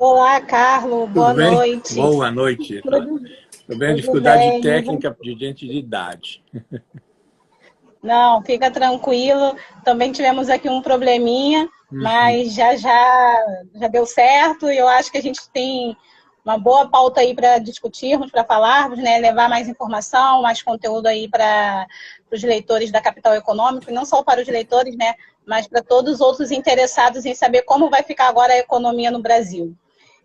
Olá, Carlos, Tudo boa bem? noite. Boa noite. Tudo, Estou vendo tudo dificuldade bem? técnica de gente de idade. Não, fica tranquilo. Também tivemos aqui um probleminha, Uhum. mas já deu certo e eu acho que a gente tem uma boa pauta aí para discutirmos, para falarmos, né? Levar mais informação, mais conteúdo aí para os leitores da Capital Econômico, e não só para os leitores, né? Mas para todos os outros interessados em saber como vai ficar agora a economia no Brasil.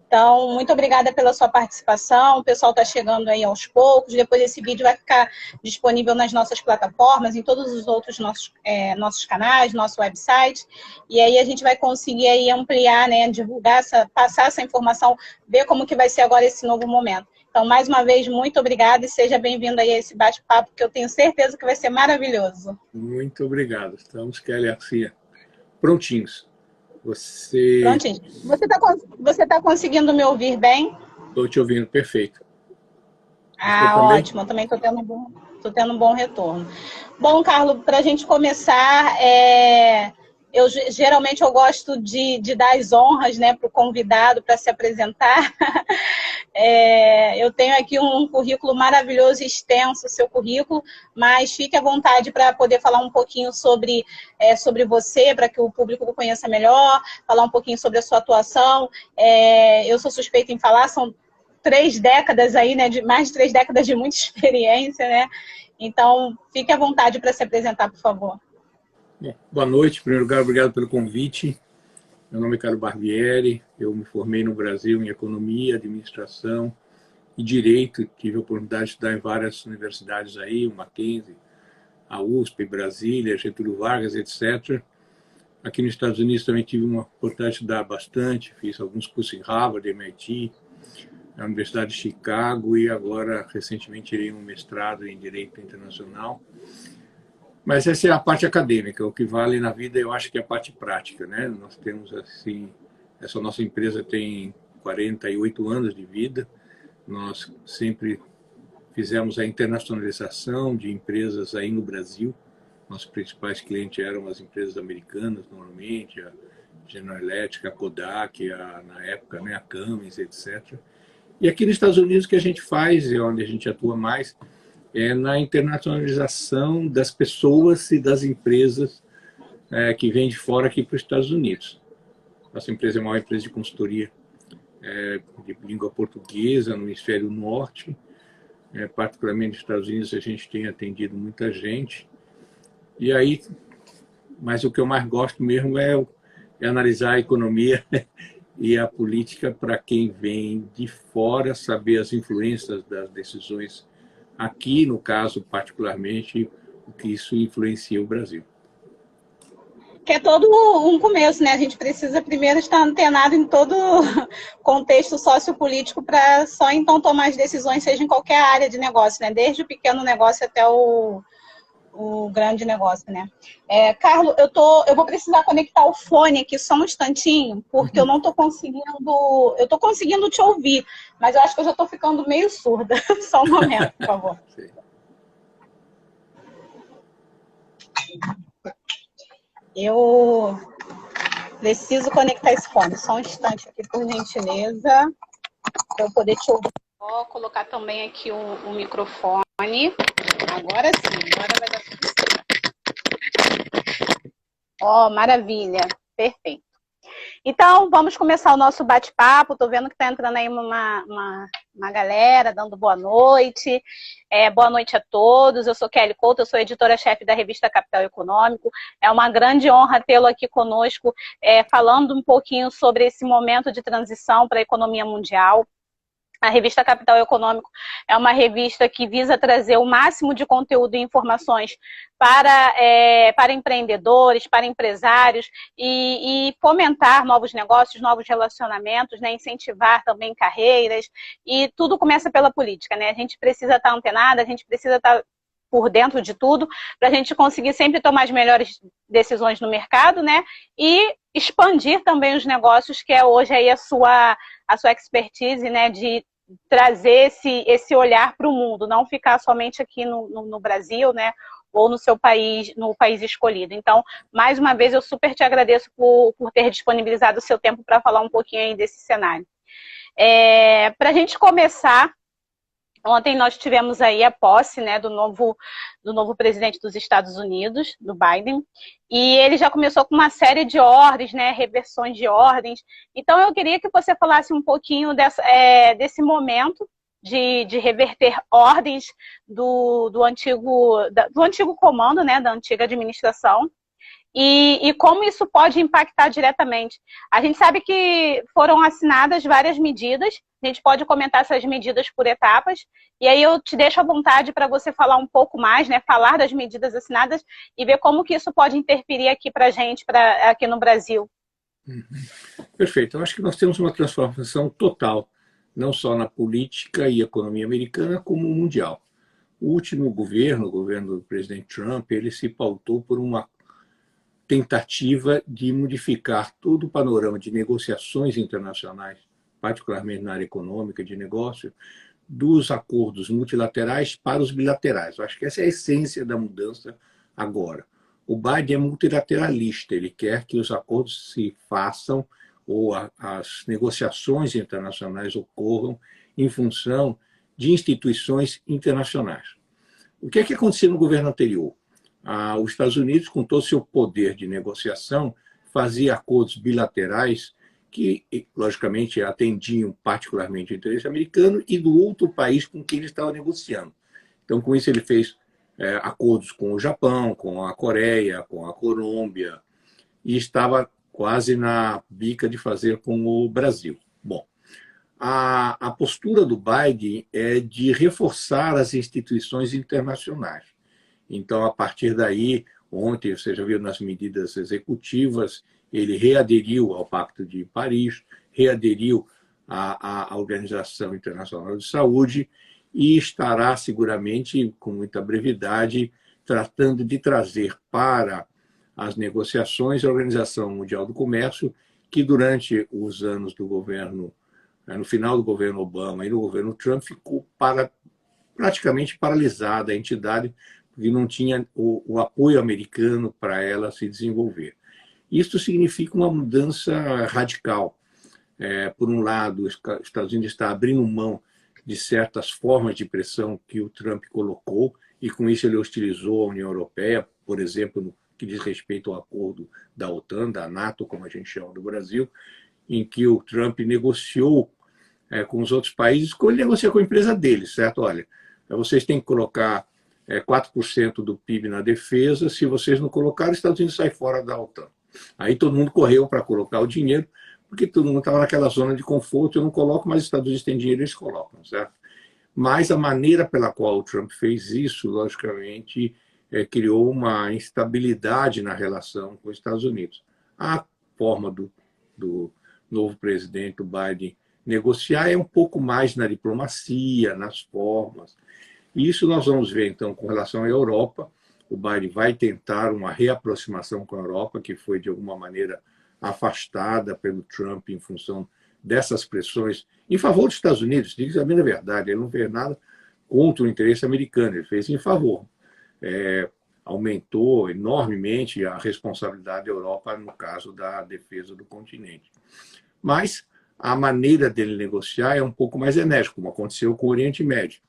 Então, muito obrigada pela sua participação. O pessoal está chegando aí aos poucos. Depois esse vídeo vai ficar disponível nas nossas plataformas, em todos os outros nossos canais, nosso website. E aí a gente vai conseguir aí ampliar, né, divulgar, passar essa informação, ver como que vai ser agora esse novo momento. Então, mais uma vez, muito obrigada e seja bem-vindo aí a esse bate-papo, que eu tenho certeza que vai ser maravilhoso. Muito obrigado. Estamos, Kelly Garcia, prontinhos. Você... Prontinho. Você tá conseguindo me ouvir bem? Estou te ouvindo perfeito. Você Ah, também? ótimo. Eu também tô tendo um bom retorno. Bom, Carlos, para a gente começar, geralmente eu gosto de dar as honras, né, para o convidado para se apresentar. Eu tenho aqui um currículo maravilhoso e extenso, o seu currículo, mas fique à vontade para poder falar um pouquinho sobre você, para que o público o conheça melhor, falar um pouquinho sobre a sua atuação. Eu sou suspeita em falar, são 3 décadas aí, né, de mais de 3 décadas de muita experiência, né? Então, fique à vontade para se apresentar, por favor. Bom, boa noite. Em primeiro lugar, obrigado pelo convite. Meu nome é Carlos Barbieri. Eu me formei no Brasil em Economia, Administração e Direito. Tive a oportunidade de estudar em várias universidades aí, o Mackenzie, a USP, Brasília, Getúlio Vargas, etc. Aqui nos Estados Unidos também tive uma oportunidade de estudar bastante, fiz alguns cursos em Harvard, MIT, na Universidade de Chicago e agora, recentemente, tirei um mestrado em Direito Internacional. Mas essa é a parte acadêmica, o que vale na vida eu acho que é a parte prática, né? Nós temos, assim, essa nossa empresa tem 48 anos de vida, nós sempre fizemos a internacionalização de empresas aí no Brasil. Nossos principais clientes eram as empresas americanas, normalmente, a General Electric, a Kodak, na época, né, a Cummins, etc. E aqui nos Estados Unidos, o que a gente faz, e onde a gente atua mais, é na internacionalização das pessoas e das empresas que vêm de fora aqui para os Estados Unidos. Nossa empresa é a maior empresa de consultoria de língua portuguesa no hemisfério norte. Particularmente nos Estados Unidos, a gente tem atendido muita gente. E aí, mas o que eu mais gosto mesmo é analisar a economia e a política para quem vem de fora, saber as influências das decisões aqui, no caso, particularmente, o que isso influencia o Brasil. Que é todo um começo, né? A gente precisa primeiro estar antenado em todo contexto sociopolítico para só então tomar as decisões, seja em qualquer área de negócio, né? Desde o pequeno negócio até o grande negócio, né? Carlos, eu vou precisar conectar o fone aqui só um instantinho, porque eu não estou conseguindo. Eu estou conseguindo te ouvir, mas eu acho que eu já estou ficando meio surda. Só um momento, por favor. Eu preciso conectar esse fone. Só um instante aqui, por gentileza, para eu poder te ouvir. Vou colocar também aqui o microfone. Agora sim, agora vai dar tudo certo. Ó, maravilha. Perfeito. Então, vamos começar o nosso bate-papo. Estou vendo que está entrando aí uma galera, dando boa noite. Boa noite a todos. Eu sou Kelly Couto, eu sou editora-chefe da revista Capital Econômico. É uma grande honra tê-lo aqui conosco, falando um pouquinho sobre esse momento de transição para a economia mundial. A revista Capital Econômico é uma revista que visa trazer o máximo de conteúdo e informações para empreendedores, para empresários e fomentar novos negócios, novos relacionamentos, né, incentivar também carreiras. E tudo começa pela política, né? A gente precisa estar antenado, a gente precisa estar por dentro de tudo, para a gente conseguir sempre tomar as melhores decisões no mercado, né? E expandir também os negócios, que é hoje aí a sua expertise, né? De trazer esse olhar para o mundo, não ficar somente aqui no Brasil, né? Ou no seu país, no país escolhido. Então, mais uma vez, eu super te agradeço por ter disponibilizado o seu tempo para falar um pouquinho aí desse cenário. Para a gente começar, ontem nós tivemos aí a posse, né, do novo presidente dos Estados Unidos, do Biden, e ele já começou com uma série de ordens, né, reversões de ordens. Então eu queria que você falasse um pouquinho desse momento de reverter ordens do antigo comando, né, da antiga administração, e como isso pode impactar diretamente. A gente sabe que foram assinadas várias medidas, a gente pode comentar essas medidas por etapas, e aí eu te deixo à vontade para você falar um pouco mais, né, falar das medidas assinadas e ver como que isso pode interferir aqui para a gente, aqui no Brasil. Perfeito. Eu acho que nós temos uma transformação total, não só na política e economia americana, como mundial. O último governo, o governo do presidente Trump, ele se pautou por uma tentativa de modificar todo o panorama de negociações internacionais, particularmente na área econômica de negócio, dos acordos multilaterais para os bilaterais. Eu acho que essa é a essência da mudança agora. O Biden é multilateralista, ele quer que os acordos se façam ou as negociações internacionais ocorram em função de instituições internacionais. O que é que aconteceu no governo anterior? Os Estados Unidos, com todo o seu poder de negociação, fazia acordos bilaterais que, logicamente, atendiam particularmente o interesse americano e do outro país com quem ele estava negociando. Então, com isso, ele fez acordos com o Japão, com a Coreia, com a Colômbia, e estava quase na bica de fazer com o Brasil. Bom, a postura do Biden é de reforçar as instituições internacionais. Então, a partir daí, ontem, você já viu nas medidas executivas, ele readeriu ao Pacto de Paris, readeriu à Organização Internacional de Saúde e estará seguramente, com muita brevidade, tratando de trazer para as negociações a Organização Mundial do Comércio, que durante os anos do governo, no final do governo Obama e no governo Trump, ficou praticamente paralisada a entidade, porque não tinha o apoio americano para ela se desenvolver. Isso significa uma mudança radical. Por um lado, os Estados Unidos está abrindo mão de certas formas de pressão que o Trump colocou, e com isso ele hostilizou a União Europeia, por exemplo, no que diz respeito ao acordo da OTAN, da NATO, como a gente chama no Brasil, em que o Trump negociou com os outros países, como ele negocia com a empresa dele, certo? Olha, vocês têm que colocar 4% do PIB na defesa, se vocês não colocarem, os Estados Unidos saem fora da OTAN. Aí todo mundo correu para colocar o dinheiro, porque todo mundo estava naquela zona de conforto, eu não coloco, mas os Estados Unidos têm dinheiro, eles colocam, certo? Mas a maneira pela qual o Trump fez isso, logicamente, criou uma instabilidade na relação com os Estados Unidos. A forma do novo presidente, o Biden, negociar é um pouco mais na diplomacia, nas formas. E isso nós vamos ver, então, com relação à Europa. O Biden vai tentar uma reaproximação com a Europa, que foi, de alguma maneira, afastada pelo Trump em função dessas pressões em favor dos Estados Unidos. Diga a minha verdade, ele não fez nada contra o interesse americano, ele fez em favor. Aumentou enormemente a responsabilidade da Europa no caso da defesa do continente. Mas a maneira dele negociar é um pouco mais enérgica, como aconteceu com o Oriente Médio.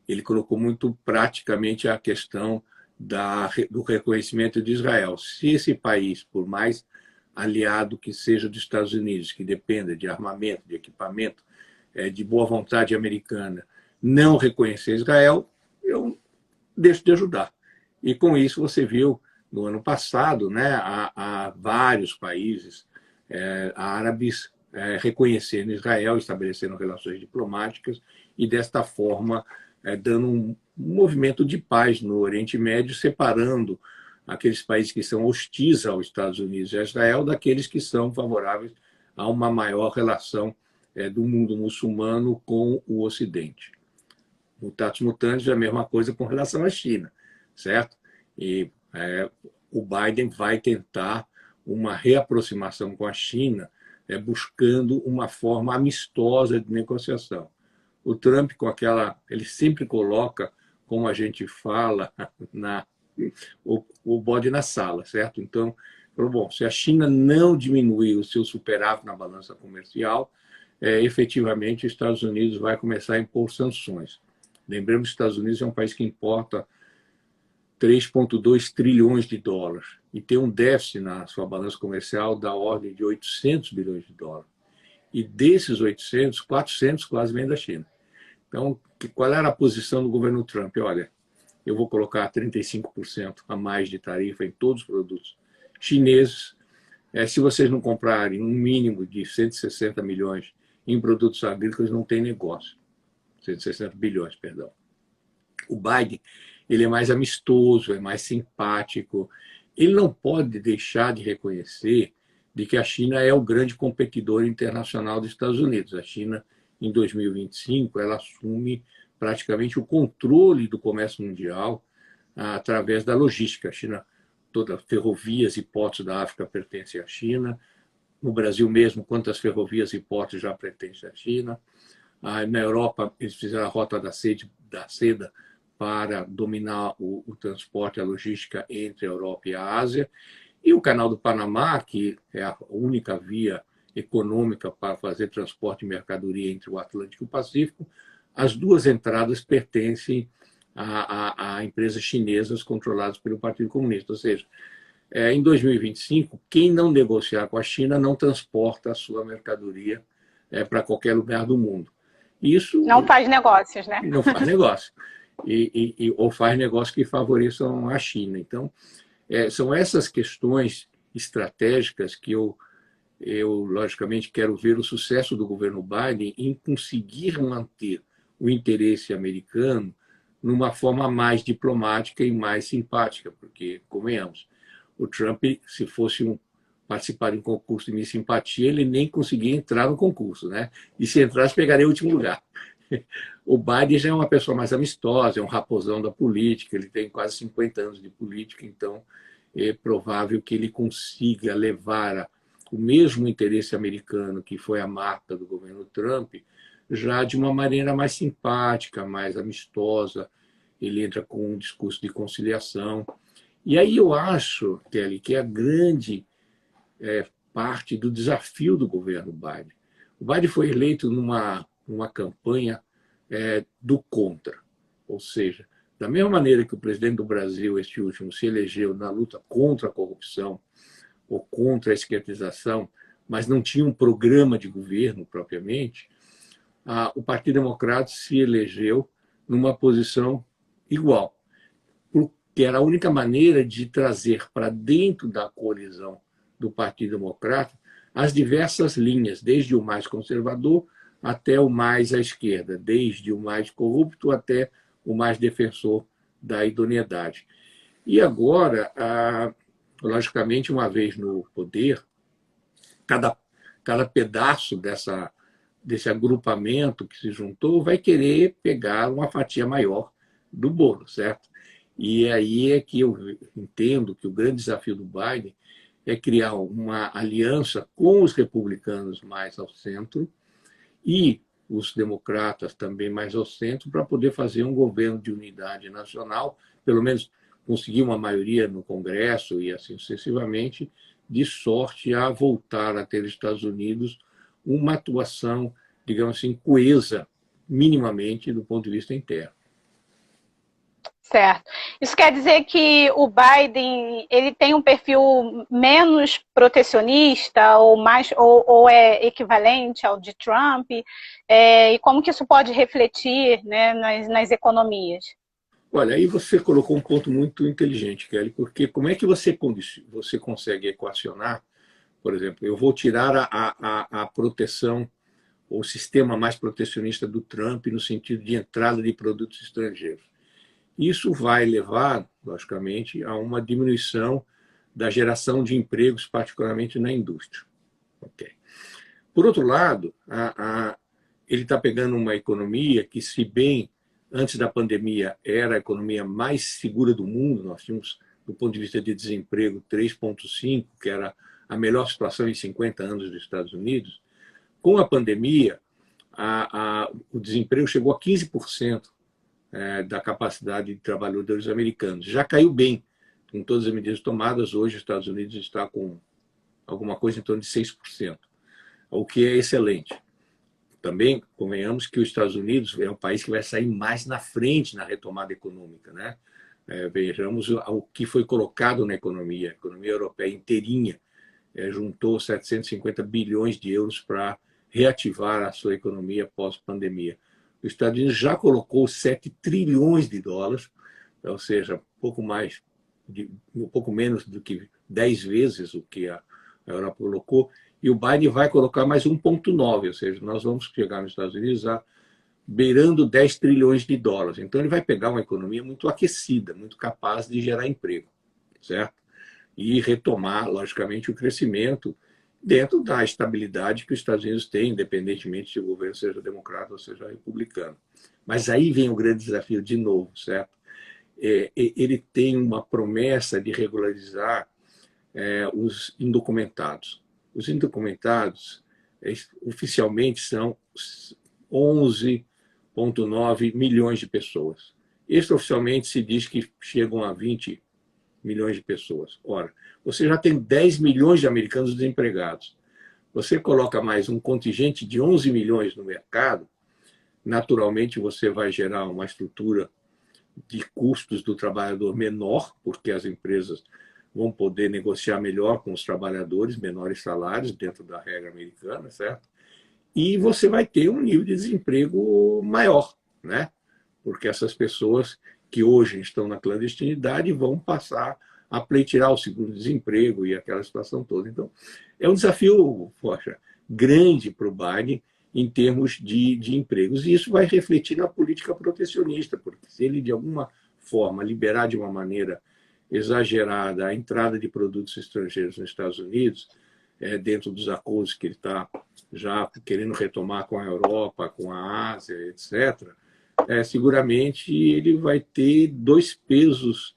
Ele colocou muito praticamente a questão do reconhecimento de Israel. Se esse país, por mais aliado que seja dos Estados Unidos, que dependa de armamento, de equipamento, de boa vontade americana, não reconhecer Israel, eu deixo de ajudar. E com isso você viu, no ano passado, né, há vários países árabes reconhecendo Israel, estabelecendo relações diplomáticas e, desta forma, dando um movimento de paz no Oriente Médio, separando aqueles países que são hostis aos Estados Unidos e a Israel daqueles que são favoráveis a uma maior relação do mundo muçulmano com o Ocidente. Mutatis mutandis é a mesma coisa com relação à China, certo? E o Biden vai tentar uma reaproximação com a China, buscando uma forma amistosa de negociação. O Trump, ele sempre coloca, como a gente fala, o bode na sala, certo? Então, bom, se a China não diminuir o seu superávit na balança comercial, efetivamente os Estados Unidos vai começar a impor sanções. Lembremos que os Estados Unidos é um país que importa 3,2 trilhões de dólares e tem um déficit na sua balança comercial da ordem de 800 bilhões de dólares. E desses 800, 400 quase vêm da China. Então, qual era a posição do governo Trump? Olha, eu vou colocar 35% a mais de tarifa em todos os produtos chineses. Se vocês não comprarem um mínimo de 160 milhões em produtos agrícolas, não tem negócio. 160 bilhões, perdão. O Biden, ele é mais amistoso, é mais simpático. Ele não pode deixar de reconhecer de que a China é o grande competidor internacional dos Estados Unidos. A China, em 2025, ela assume praticamente o controle do comércio mundial através da logística. A China, todas as ferrovias e portos da África pertencem à China. No Brasil mesmo, quantas ferrovias e portos já pertencem à China. Na Europa, eles fizeram a rota da seda para dominar o transporte e a logística entre a Europa e a Ásia. E o Canal do Panamá, que é a única via econômica para fazer transporte de mercadoria entre o Atlântico e o Pacífico, as duas entradas pertencem a empresas chinesas controladas pelo Partido Comunista. Ou seja, em 2025, quem não negociar com a China não transporta a sua mercadoria para qualquer lugar do mundo. Isso não faz negócios, né? Não faz negócio. Ou faz negócios que favoreçam a China. Então, são essas questões estratégicas que eu, logicamente, quero ver o sucesso do governo Biden em conseguir manter o interesse americano numa forma mais diplomática e mais simpática, porque, convenhamos, o Trump, se fosse participar de um concurso de Miss Simpatia, ele nem conseguia entrar no concurso, né? E se entrasse, pegaria o último lugar. O Biden já é uma pessoa mais amistosa, é um raposão da política, ele tem quase 50 anos de política, então é provável que ele consiga levar o mesmo interesse americano, que foi a marca do governo Trump, já de uma maneira mais simpática, mais amistosa. Ele entra com um discurso de conciliação. E aí eu acho, Kelly, que é a grande parte do desafio do governo Biden. O Biden foi eleito numa campanha do contra, ou seja, da mesma maneira que o presidente do Brasil, este último, se elegeu na luta contra a corrupção ou contra a esquerdização, mas não tinha um programa de governo propriamente, o Partido Democrata se elegeu numa posição igual, porque era a única maneira de trazer para dentro da coalizão do Partido Democrata as diversas linhas, desde o mais conservador até o mais à esquerda, desde o mais corrupto até o mais defensor da idoneidade. E agora, logicamente, uma vez no poder, cada pedaço desse agrupamento que se juntou vai querer pegar uma fatia maior do bolo, certo? E aí é que eu entendo que o grande desafio do Biden é criar uma aliança com os republicanos mais ao centro e os democratas também mais ao centro para poder fazer um governo de unidade nacional, pelo menos conseguir uma maioria no Congresso e assim sucessivamente, de sorte a voltar a ter nos Estados Unidos uma atuação, digamos assim, coesa, minimamente, do ponto de vista interno. Certo. Isso quer dizer que o Biden ele tem um perfil menos protecionista ou é equivalente ao de Trump? E como que isso pode refletir, né, nas economias? Olha, aí você colocou um ponto muito inteligente, Kelly, porque como é que você consegue equacionar, por exemplo, eu vou tirar a proteção, o sistema mais protecionista do Trump no sentido de entrada de produtos estrangeiros. Isso vai levar, logicamente, a uma diminuição da geração de empregos, particularmente na indústria. Okay. Por outro lado, ele está pegando uma economia que, se bem antes da pandemia era a economia mais segura do mundo, nós tínhamos, do ponto de vista de desemprego, 3,5, que era a melhor situação em 50 anos dos Estados Unidos. Com a pandemia, o desemprego chegou a 15%. Da capacidade de trabalhadores americanos. Já caiu bem, com todas as medidas tomadas. Hoje, os Estados Unidos está com alguma coisa em torno de 6%, o que é excelente. também convenhamos que os Estados Unidos é o país que vai sair mais na frente na retomada econômica, né? Vejamos o que foi colocado na economia. A economia europeia inteirinha juntou 750 bilhões de euros para reativar a sua economia pós-pandemia. Os Estados Unidos já colocou 7 trilhões de dólares, ou seja, um pouco menos do que 10 vezes o que a Europa colocou, e o Biden vai colocar mais 1,9, ou seja, nós vamos chegar nos Estados Unidos a beirando 10 trilhões de dólares. Então, ele vai pegar uma economia muito aquecida, muito capaz de gerar emprego, certo? E retomar, logicamente, o crescimento dentro da estabilidade que os Estados Unidos têm, independentemente se o governo seja democrata ou seja republicano. Mas aí vem o grande desafio de novo, certo? Ele tem uma promessa de regularizar os indocumentados. Os indocumentados, oficialmente, são 11,9 milhões de pessoas. Extraoficialmente se diz que chegam a 20 milhões de pessoas. Ora, você já tem 10 milhões de americanos desempregados. Você coloca mais um contingente de 11 milhões no mercado, naturalmente você vai gerar uma estrutura de custos do trabalhador menor, porque as empresas vão poder negociar melhor com os trabalhadores, menores salários dentro da regra americana, certo? E você vai ter um nível de desemprego maior, né? Porque essas pessoas que hoje estão na clandestinidade vão passar a pleitear o seguro-desemprego e aquela situação toda. Então, é um desafio, poxa, grande para o Biden em termos de empregos. E isso vai refletir na política protecionista, porque se ele, de alguma forma, liberar de uma maneira exagerada a entrada de produtos estrangeiros nos Estados Unidos, dentro dos acordos que ele está já querendo retomar com a Europa, com a Ásia, etc., seguramente ele vai ter dois pesos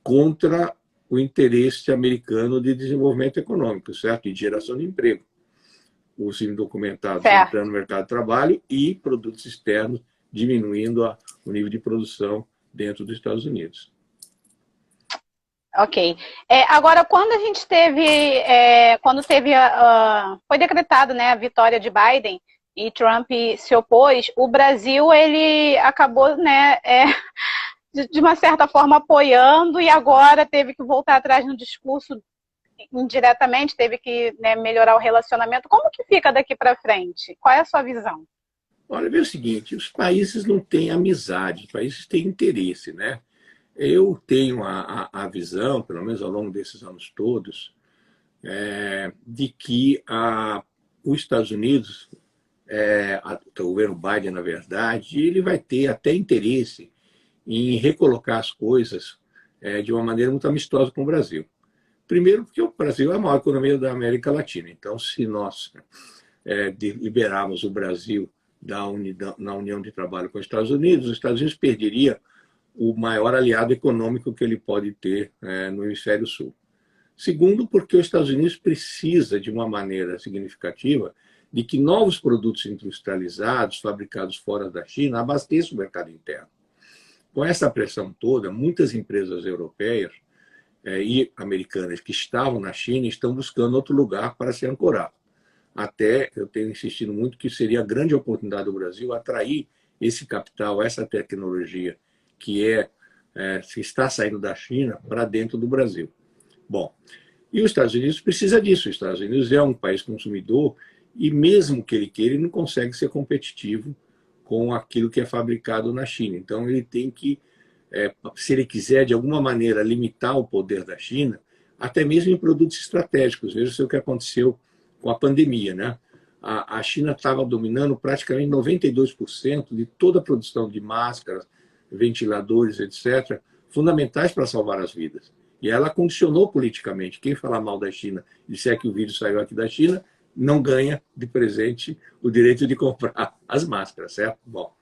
contra o interesse americano de desenvolvimento econômico, certo? E de geração de emprego. Os indocumentados entrando no mercado de trabalho e produtos externos diminuindo o nível de produção dentro dos Estados Unidos. Ok. Agora, quando a gente teve, foi decretado, né, a vitória de Biden e Trump se opôs, o Brasil ele acabou, né, de uma certa forma apoiando e agora teve que voltar atrás no discurso indiretamente, teve que, né, melhorar o relacionamento. Como que fica daqui para frente? Qual é a sua visão? Olha, vê o seguinte, os países não têm amizade, os países têm interesse, né? Eu tenho a visão, pelo menos ao longo desses anos todos, de que os Estados Unidos, o governo Biden, na verdade, ele vai ter até interesse em recolocar as coisas de uma maneira muito amistosa com o Brasil. Primeiro, porque o Brasil é a maior economia da América Latina. Então, se nós liberarmos o Brasil na união de trabalho com os Estados Unidos perderia o maior aliado econômico que ele pode ter no hemisfério sul. Segundo, porque os Estados Unidos precisa, de uma maneira significativa, de que novos produtos industrializados, fabricados fora da China, abasteçam o mercado interno. Com essa pressão toda, muitas empresas europeias e americanas que estavam na China estão buscando outro lugar para se ancorar. Até eu tenho insistido muito que seria a grande oportunidade do Brasil atrair esse capital, essa tecnologia que está saindo da China para dentro do Brasil. Bom, e os Estados Unidos precisa disso. Os Estados Unidos é um país consumidor e mesmo que ele queira, ele não consegue ser competitivo com aquilo que é fabricado na China. Então ele tem que, se ele quiser de alguma maneira limitar o poder da China, até mesmo em produtos estratégicos. Veja o que aconteceu com a pandemia, né? A China estava dominando praticamente 92% de toda a produção de máscaras, ventiladores, etc., fundamentais para salvar as vidas. E ela condicionou politicamente. Quem falar mal da China e disser que o vírus saiu aqui da China, não ganha de presente o direito de comprar as máscaras, certo? Bom,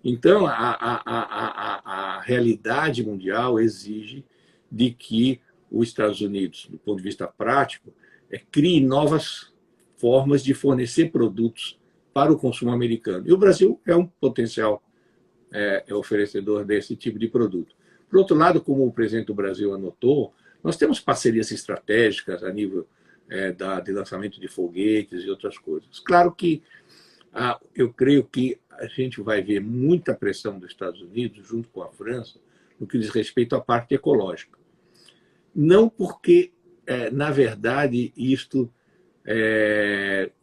então a realidade mundial exige de que os Estados Unidos, do ponto de vista prático, crie novas formas de fornecer produtos para o consumo americano. E o Brasil é um potencial oferecedor desse tipo de produto. Por outro lado, como o presidente do Brasil anotou, nós temos parcerias estratégicas a nível de lançamento de foguetes e outras coisas. Claro que Eu creio que a gente vai ver muita pressão dos Estados Unidos, junto com a França, no que diz respeito à parte ecológica. Não porque, na verdade, isto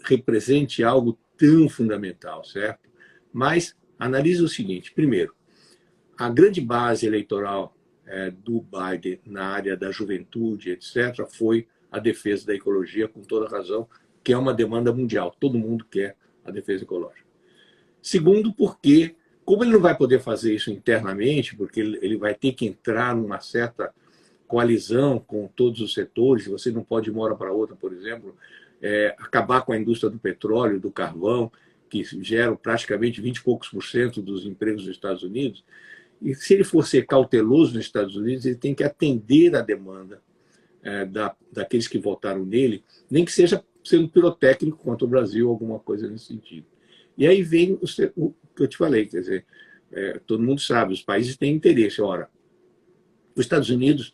represente algo tão fundamental, certo? Mas analise o seguinte: primeiro, a grande base eleitoral do Biden na área da juventude, etc., foi a defesa da ecologia, com toda razão, que é uma demanda mundial. Todo mundo quer a defesa ecológica. Segundo, porque, como ele não vai poder fazer isso internamente, porque ele vai ter que entrar numa certa coalizão com todos os setores, você não pode ir de uma hora para outra, por exemplo, acabar com a indústria do petróleo, do carvão, que geram praticamente 20 e poucos % dos empregos dos Estados Unidos. E se ele for ser cauteloso nos Estados Unidos, ele tem que atender à demanda daqueles que votaram nele, nem que seja sendo pirotécnico contra o Brasil, alguma coisa nesse sentido. E aí vem o que eu te falei, quer dizer, todo mundo sabe, os países têm interesse. Ora, os Estados Unidos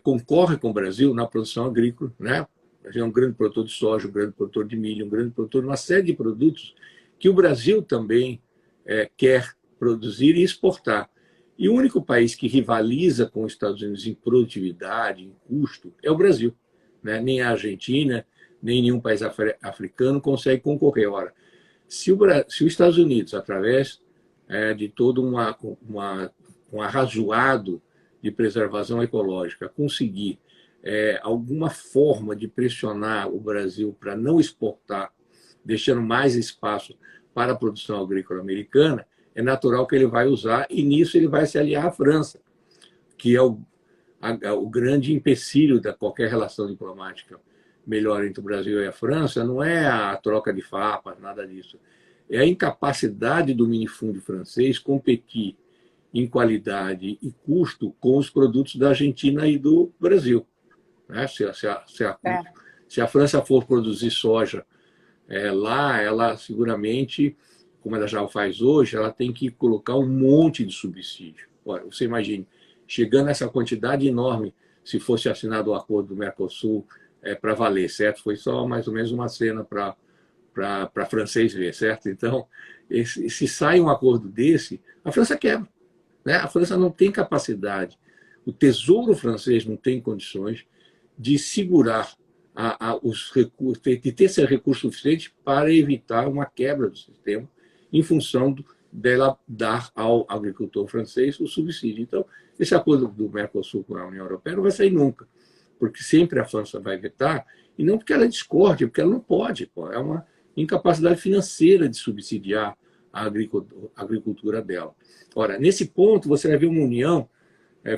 concorre com o Brasil na produção agrícola, né? A gente é um grande produtor de soja, um grande produtor de milho, um grande produtor de uma série de produtos que o Brasil também quer produzir e exportar. E o único país que rivaliza com os Estados Unidos em produtividade, em custo, é o Brasil, né? Nem a Argentina, nem nenhum país africano consegue concorrer. Ora, se os Estados Unidos, através de todo um arrazoado de preservação ecológica, conseguir alguma forma de pressionar o Brasil para não exportar, deixando mais espaço para a produção agrícola americana, é natural que ele vai usar, e nisso ele vai se aliar à França, que é o grande empecilho de qualquer relação diplomática melhor entre o Brasil e a França. Não é a troca de farpas, nada disso. É a incapacidade do minifúndio francês competir em qualidade e custo com os produtos da Argentina e do Brasil. Né? Se a França for produzir soja lá, ela seguramente, como ela já faz hoje, ela tem que colocar um monte de subsídio. Olha, você imagine, chegando a essa quantidade enorme, se fosse assinado o acordo do Mercosul para valer, certo? Foi só mais ou menos uma cena para francês ver, certo? Então, se sai um acordo desse, a França quebra. Né? A França não tem capacidade, o Tesouro francês não tem condições de segurar os recursos, de ter esse recurso suficiente para evitar uma quebra do sistema em função dela dar ao agricultor francês o subsídio. Então, esse acordo do Mercosul com a União Europeia não vai sair nunca, porque sempre a França vai vetar, e não porque ela discorde, porque ela não pode. É uma incapacidade financeira de subsidiar a agricultura dela. Ora, nesse ponto, você vai ver uma união,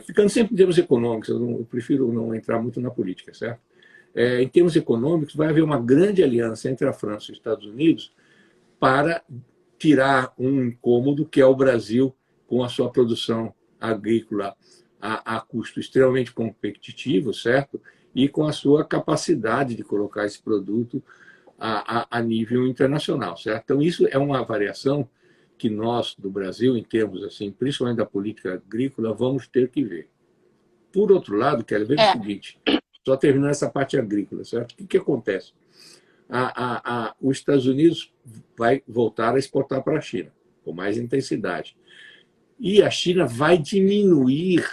ficando sempre em termos econômicos, eu prefiro não entrar muito na política, certo? Em termos econômicos, vai haver uma grande aliança entre a França e os Estados Unidos para tirar um incômodo que é o Brasil, com a sua produção agrícola a custo extremamente competitivo, certo? E com a sua capacidade de colocar esse produto a nível internacional, certo? Então, isso é uma variação que nós, do Brasil, em termos, assim, principalmente da política agrícola, vamos ter que ver. Por outro lado, quero ver o seguinte, só terminando essa parte agrícola, certo? O que acontece? Os Estados Unidos vai voltar a exportar para a China, com mais intensidade. E a China vai diminuir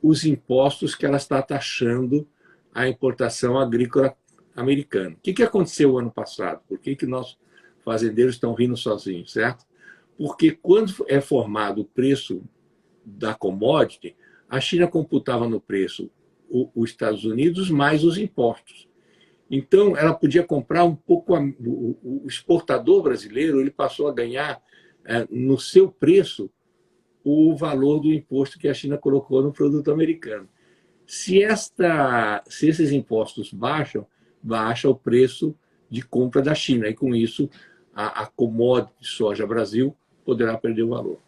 os impostos que ela está taxando a importação agrícola americana. O que aconteceu o ano passado? Por que nossos fazendeiros estão rindo sozinhos, certo? Porque quando é formado o preço da commodity, a China computava no preço os Estados Unidos mais os impostos. Então, ela podia comprar um pouco. O exportador brasileiro ele passou a ganhar, no seu preço, o valor do imposto que a China colocou no produto americano. Se esses impostos baixam, baixa o preço de compra da China. E, com isso, a commodity soja Brasil poderá perder o valor.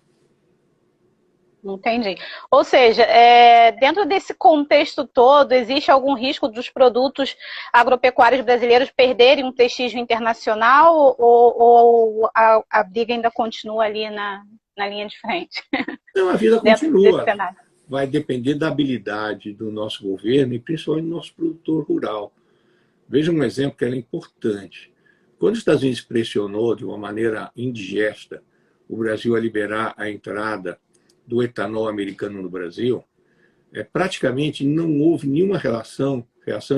Entendi. Ou seja, dentro desse contexto todo, existe algum risco dos produtos agropecuários brasileiros perderem um prestígio internacional ou a briga ainda continua ali na linha de frente? Não, a vida continua. Vai depender da habilidade do nosso governo e principalmente do nosso produtor rural. Veja um exemplo que é importante. Quando os Estados Unidos pressionou de uma maneira indigesta o Brasil a liberar a entrada do etanol americano no Brasil, praticamente não houve nenhuma reação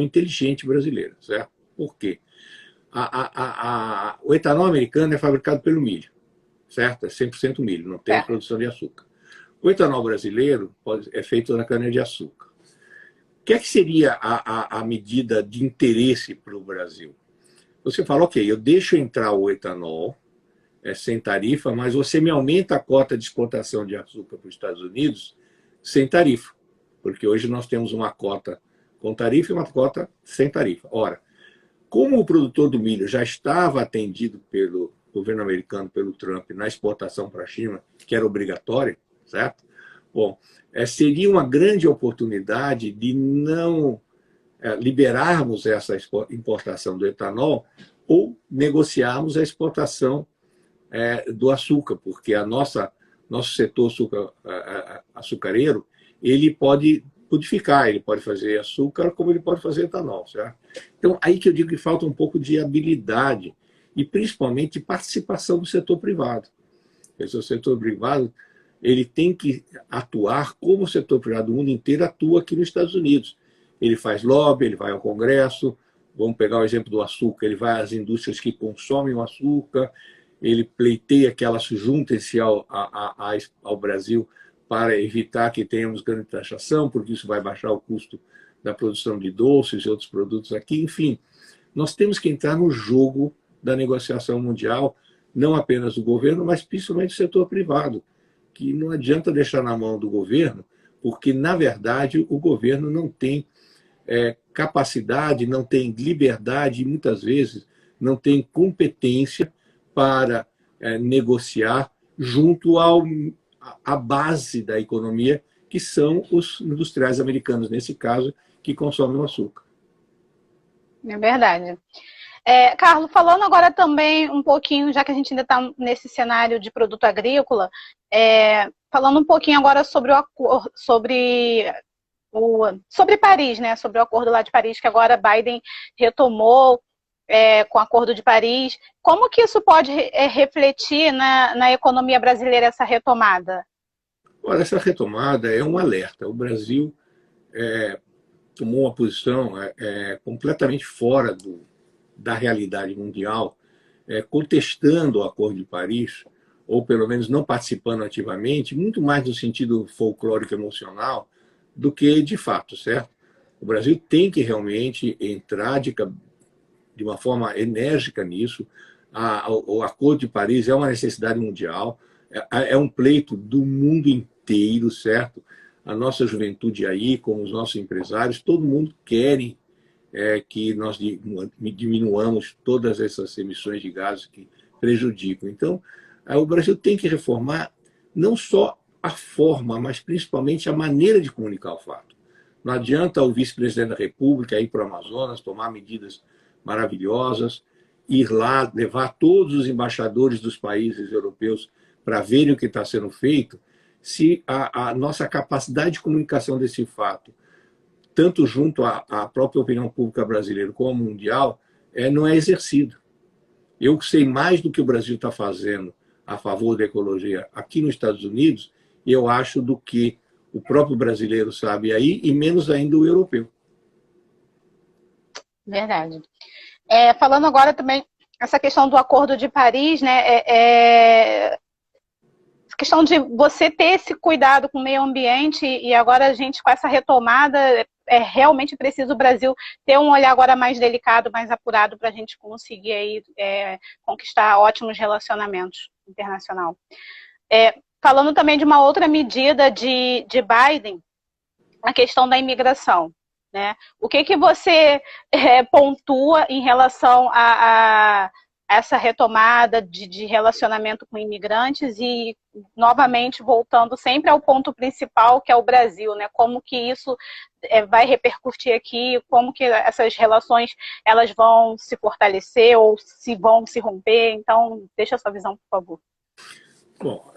inteligente brasileira, certo? Por quê? O etanol americano é fabricado pelo milho, certo? É 100% milho, não tem produção de açúcar. O etanol brasileiro é feito na cana-de-açúcar. O que é que seria a medida de interesse para o Brasil? Você fala, ok, eu deixo entrar o etanol sem tarifa, mas você me aumenta a cota de exportação de açúcar para os Estados Unidos sem tarifa, porque hoje nós temos uma cota com tarifa e uma cota sem tarifa. Ora, como o produtor do milho já estava atendido pelo governo americano, pelo Trump, na exportação para a China, que era obrigatória, certo? Bom, seria uma grande oportunidade de não liberarmos essa importação do etanol ou negociarmos a exportação do açúcar, porque nosso setor açucareiro ele pode purificar, ele pode fazer açúcar como ele pode fazer etanol, certo? Então, aí que eu digo que falta um pouco de habilidade e principalmente de participação do setor privado. O setor privado ele tem que atuar como o setor privado do mundo inteiro atua aqui nos Estados Unidos. Ele faz lobby, ele vai ao Congresso, vamos pegar o exemplo do açúcar, ele vai às indústrias que consomem o açúcar, ele pleiteia que elas juntem-se ao Brasil para evitar que tenhamos grande taxação, porque isso vai baixar o custo da produção de doces e outros produtos aqui. Enfim, nós temos que entrar no jogo da negociação mundial, não apenas do governo, mas principalmente do setor privado, que não adianta deixar na mão do governo, porque, na verdade, o governo não tem capacidade, não tem liberdade e, muitas vezes, não tem competência para negociar junto à base da economia, que são os industriais americanos, nesse caso, que consomem o açúcar. É verdade. Carlos, falando agora também um pouquinho, já que a gente ainda está nesse cenário de produto agrícola, falando um pouquinho agora sobre Paris, né? Sobre o acordo lá de Paris, que agora Biden retomou com o acordo de Paris. Como que isso pode refletir na economia brasileira, essa retomada? Olha, essa retomada é um alerta. O Brasil tomou uma posição completamente fora da realidade mundial, contestando o Acordo de Paris, ou pelo menos não participando ativamente, muito mais no sentido folclórico emocional do que de fato, certo? O Brasil tem que realmente entrar de uma forma enérgica nisso. O Acordo de Paris é uma necessidade mundial, é um pleito do mundo inteiro, certo? A nossa juventude aí, como os nossos empresários, todo mundo quer que nós diminuamos todas essas emissões de gases que prejudicam. Então, o Brasil tem que reformar não só a forma, mas principalmente a maneira de comunicar o fato. Não adianta o vice-presidente da República ir para o Amazonas, tomar medidas maravilhosas, ir lá, levar todos os embaixadores dos países europeus para verem o que está sendo feito, se a nossa capacidade de comunicação desse fato, tanto junto à própria opinião pública brasileira como mundial, não é exercido. Eu sei mais do que o Brasil está fazendo a favor da ecologia aqui nos Estados Unidos, eu acho, do que o próprio brasileiro sabe aí, e menos ainda o europeu. Verdade. Falando agora também, essa questão do Acordo de Paris, né, a questão de você ter esse cuidado com o meio ambiente, e agora a gente, com essa retomada, realmente precisa o Brasil ter um olhar agora mais delicado, mais apurado, para a gente conseguir aí, conquistar ótimos relacionamentos internacionais. Falando também de uma outra medida de Biden, a questão da imigração, né? O que você pontua em relação a essa retomada de relacionamento com imigrantes e, novamente, voltando sempre ao ponto principal, que é o Brasil, né? Como que isso vai repercutir aqui, como que essas relações elas vão se fortalecer ou se vão se romper. Então, deixa a sua visão, por favor. Bom,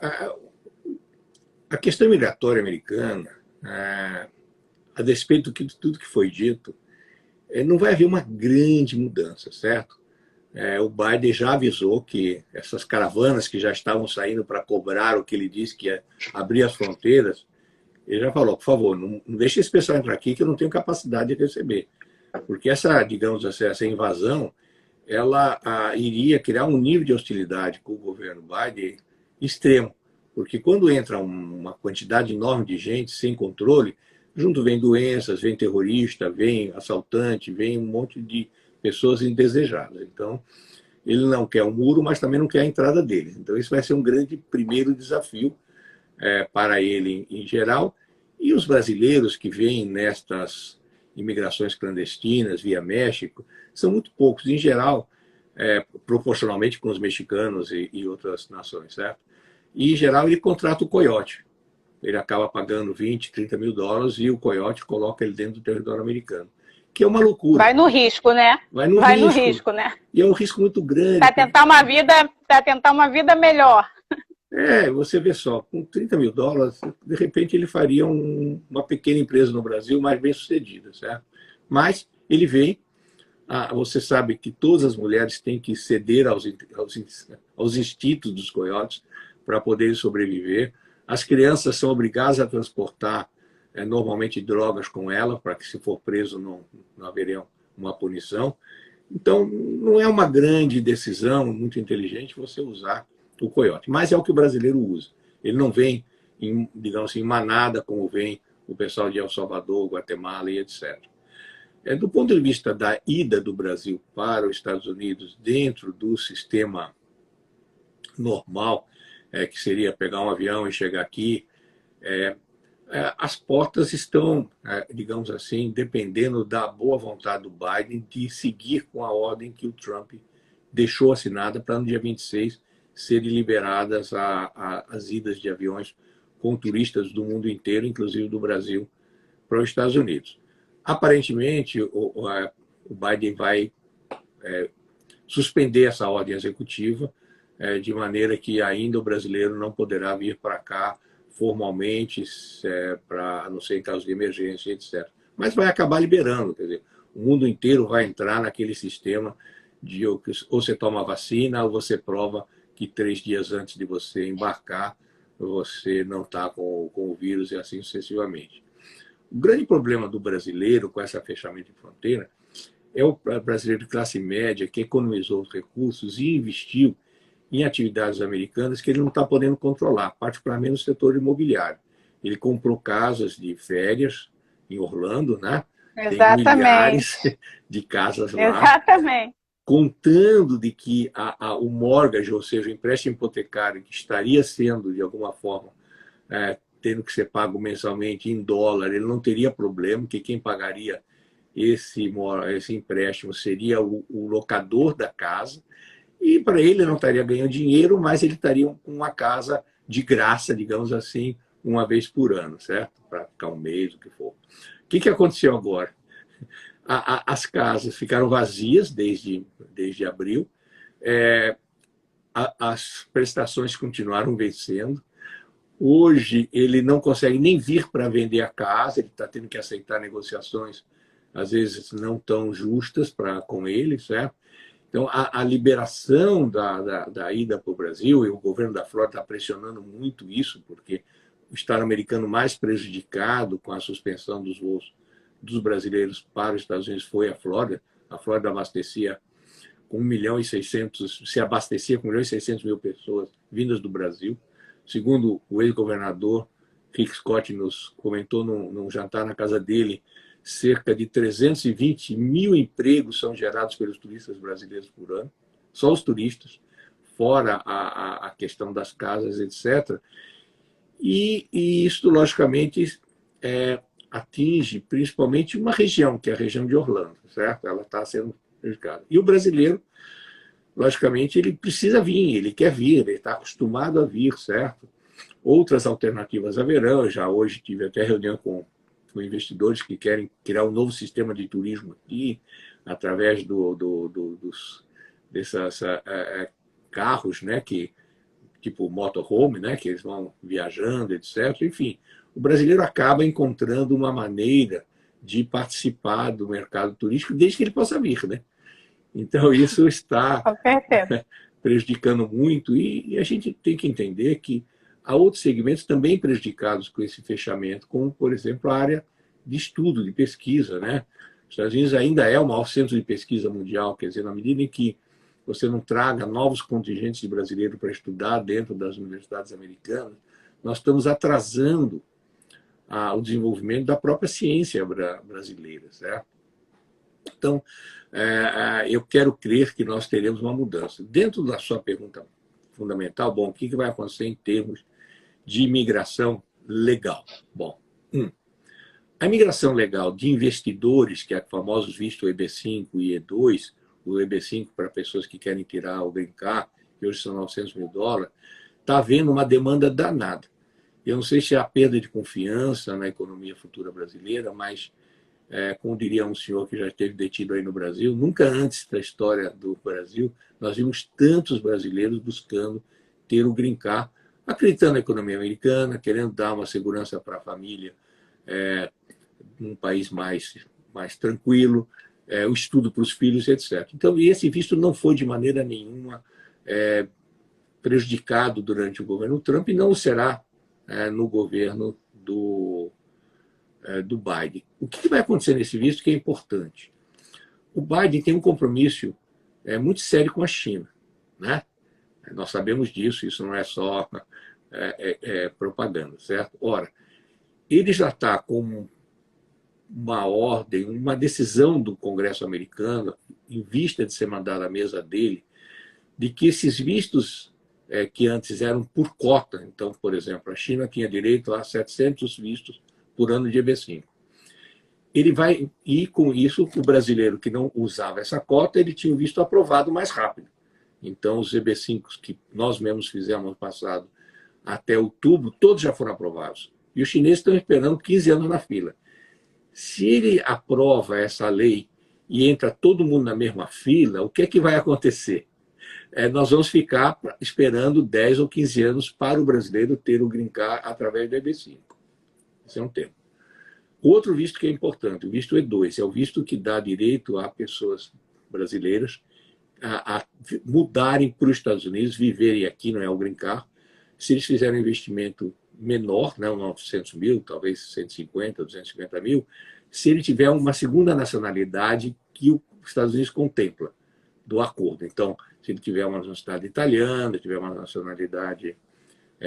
a questão migratória americana, a despeito de tudo que foi dito, não vai haver uma grande mudança, certo? O Biden já avisou que essas caravanas que já estavam saindo para cobrar o que ele disse que é abrir as fronteiras, ele já falou, por favor, não deixe esse pessoal entrar aqui que eu não tenho capacidade de receber. Porque essa, digamos assim, essa invasão, ela iria criar um nível de hostilidade com o governo Biden extremo. Porque quando entra uma quantidade enorme de gente sem controle, junto vem doenças, vem terrorista, vem assaltante, vem um monte de pessoas indesejadas. Então, ele não quer um muro, mas também não quer a entrada dele. Então, isso vai ser um grande primeiro desafio para ele em geral. E os brasileiros que vêm nestas imigrações clandestinas via México são muito poucos, em geral, proporcionalmente com os mexicanos e outras nações, certo? E, em geral, ele contrata o coiote. Ele acaba pagando 20, 30 mil dólares e o coiote coloca ele dentro do território americano. Que é uma loucura. Vai no risco, né? Vai no risco, né? E é um risco muito grande. Para tentar uma vida melhor. Você vê só, com 30 mil dólares, de repente ele faria uma pequena empresa no Brasil mais bem sucedida, certo? Mas ele vem, você sabe que todas as mulheres têm que ceder aos instintos dos coiotes para poderem sobreviver. As crianças são obrigadas a transportar normalmente drogas com ela, para que se for preso não haveria uma punição. Então, não é uma grande decisão, muito inteligente, você usar o coiote. Mas é o que o brasileiro usa. Ele não vem, digamos assim, em manada, como vem o pessoal de El Salvador, Guatemala e etc. Do ponto de vista da ida do Brasil para os Estados Unidos, dentro do sistema normal, que seria pegar um avião e chegar aqui, as portas estão, digamos assim, dependendo da boa vontade do Biden de seguir com a ordem que o Trump deixou assinada para no dia 26 serem liberadas as idas de aviões com turistas do mundo inteiro, inclusive do Brasil, para os Estados Unidos. Aparentemente, o Biden vai suspender essa ordem executiva, de maneira que ainda o brasileiro não poderá vir para cá formalmente, a não ser em caso de emergência, etc. Mas vai acabar liberando, quer dizer, o mundo inteiro vai entrar naquele sistema de ou você toma vacina ou você prova que 3 dias antes de você embarcar, você não está com o vírus e assim sucessivamente. O grande problema do brasileiro com esse fechamento de fronteira é o brasileiro de classe média que economizou os recursos e investiu em atividades americanas que ele não está podendo controlar, particularmente no setor imobiliário. Ele comprou casas de férias em Orlando, né? Exatamente. Tem milhares de casas lá. Exatamente. Contando de que o mortgage, ou seja, o empréstimo hipotecário, que estaria sendo, de alguma forma, tendo que ser pago mensalmente em dólar, ele não teria problema, que quem pagaria esse empréstimo seria o locador da casa, e para ele não estaria ganhando dinheiro, mas ele estaria com uma casa de graça, digamos assim, uma vez por ano, certo? Para ficar um mês, o que for. O que aconteceu agora? As casas ficaram vazias desde abril, as prestações continuaram vencendo. Hoje ele não consegue nem vir para vender a casa, ele está tendo que aceitar negociações, às vezes não tão justas com ele, certo? Então, a liberação da ida para o Brasil, e o governo da Flórida está pressionando muito isso, porque o estado americano mais prejudicado com a suspensão dos voos dos brasileiros para os Estados Unidos foi a Flórida. A Flórida abastecia com 1.600.000, se abastecia com 1.600.000 pessoas vindas do Brasil. Segundo o ex-governador Rick Scott nos comentou num jantar na casa dele, cerca de 320 mil empregos são gerados pelos turistas brasileiros por ano, só os turistas, fora a questão das casas, etc. E isso, logicamente, atinge principalmente uma região, que é a região de Orlando, certo? Ela está sendo prejudicada. E o brasileiro, logicamente, ele precisa vir, ele quer vir, ele está acostumado a vir, certo? Outras alternativas haverão. Eu já hoje tive até reunião com investidores que querem criar um novo sistema de turismo aqui, através desses carros, né, tipo motorhome, né, que eles vão viajando, etc. Enfim, o brasileiro acaba encontrando uma maneira de participar do mercado turístico desde que ele possa vir, né? Então, isso está Com certeza. prejudicando muito e a gente tem que entender que há outros segmentos também prejudicados com esse fechamento, como, por exemplo, a área de estudo, de pesquisa, né? Os Estados Unidos ainda é o maior centro de pesquisa mundial, quer dizer, na medida em que você não traga novos contingentes de brasileiros para estudar dentro das universidades americanas, nós estamos atrasando o desenvolvimento da própria ciência brasileira, certo? Então, eu quero crer que nós teremos uma mudança. Dentro da sua pergunta fundamental, bom, o que vai acontecer em termos de imigração legal? Bom, a imigração legal de investidores, que é o famoso visto EB5 e E2, o EB5 para pessoas que querem tirar o Green Card, que hoje são US$ 900 mil, está havendo uma demanda danada. Eu não sei se é a perda de confiança na economia futura brasileira, mas, como diria um senhor que já esteve detido aí no Brasil, nunca antes da história do Brasil nós vimos tantos brasileiros buscando ter o Green Card, acreditando na economia americana, querendo dar uma segurança para a família, num país mais tranquilo, o estudo para os filhos, etc. Então, e esse visto não foi de maneira nenhuma prejudicado durante o governo Trump e não será no governo do Biden. O que vai acontecer nesse visto que é importante? O Biden tem um compromisso muito sério com a China, né? Nós sabemos disso, isso não é só propaganda, certo? Ora, ele já está com uma ordem, uma decisão do Congresso americano, em vista de ser mandada à mesa dele, de que esses vistos que antes eram por cota, então, por exemplo, a China tinha direito a 700 vistos por ano de EB5. Ele vai, e com isso, o brasileiro que não usava essa cota, ele tinha o visto aprovado mais rápido. Então, os EB5 que nós mesmos fizemos no passado, até outubro, todos já foram aprovados. E os chineses estão esperando 15 anos na fila. Se ele aprova essa lei e entra todo mundo na mesma fila, o que é que vai acontecer? Nós vamos ficar esperando 10 ou 15 anos para o brasileiro ter o Green Card através do EB5. Esse é um tema. Outro visto que é importante, o visto E2, é o visto que dá direito a pessoas brasileiras a mudarem para os Estados Unidos, viverem aqui, não é o Green Card, se eles fizerem um investimento menor, não 900 mil, talvez 150, 250 mil, se ele tiver uma segunda nacionalidade que os Estados Unidos contempla do acordo. Então, se ele tiver uma nacionalidade italiana, tiver uma nacionalidade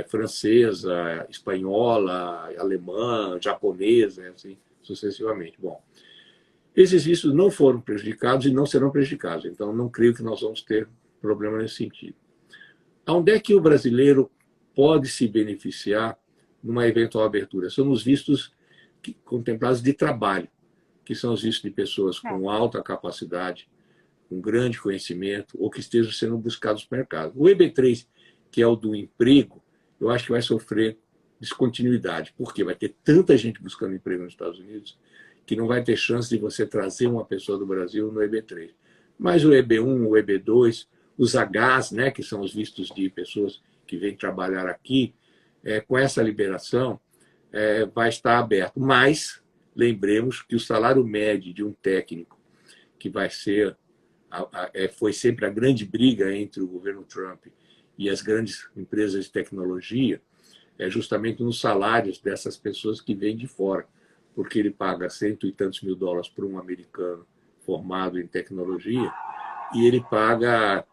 francesa, espanhola, alemã, japonesa, assim sucessivamente. Bom, esses vistos não foram prejudicados e não serão prejudicados, então não creio que nós vamos ter problema nesse sentido. Onde é que o brasileiro pode se beneficiar numa eventual abertura? São os vistos contemplados de trabalho, que são os vistos de pessoas com alta capacidade, com grande conhecimento, ou que estejam sendo buscados no mercado. O EB3, que é o do emprego, eu acho que vai sofrer descontinuidade, porque vai ter tanta gente buscando emprego nos Estados Unidos que não vai ter chance de você trazer uma pessoa do Brasil no EB3. Mas o EB1, o EB2, os Hs, né, que são os vistos de pessoas que vêm trabalhar aqui, com essa liberação, vai estar aberto. Mas lembremos que o salário médio de um técnico, que vai ser, foi sempre a grande briga entre o governo Trump e as grandes empresas de tecnologia, é justamente nos salários dessas pessoas que vêm de fora, porque ele paga $100 e tantos mil para um americano formado em tecnologia e ele paga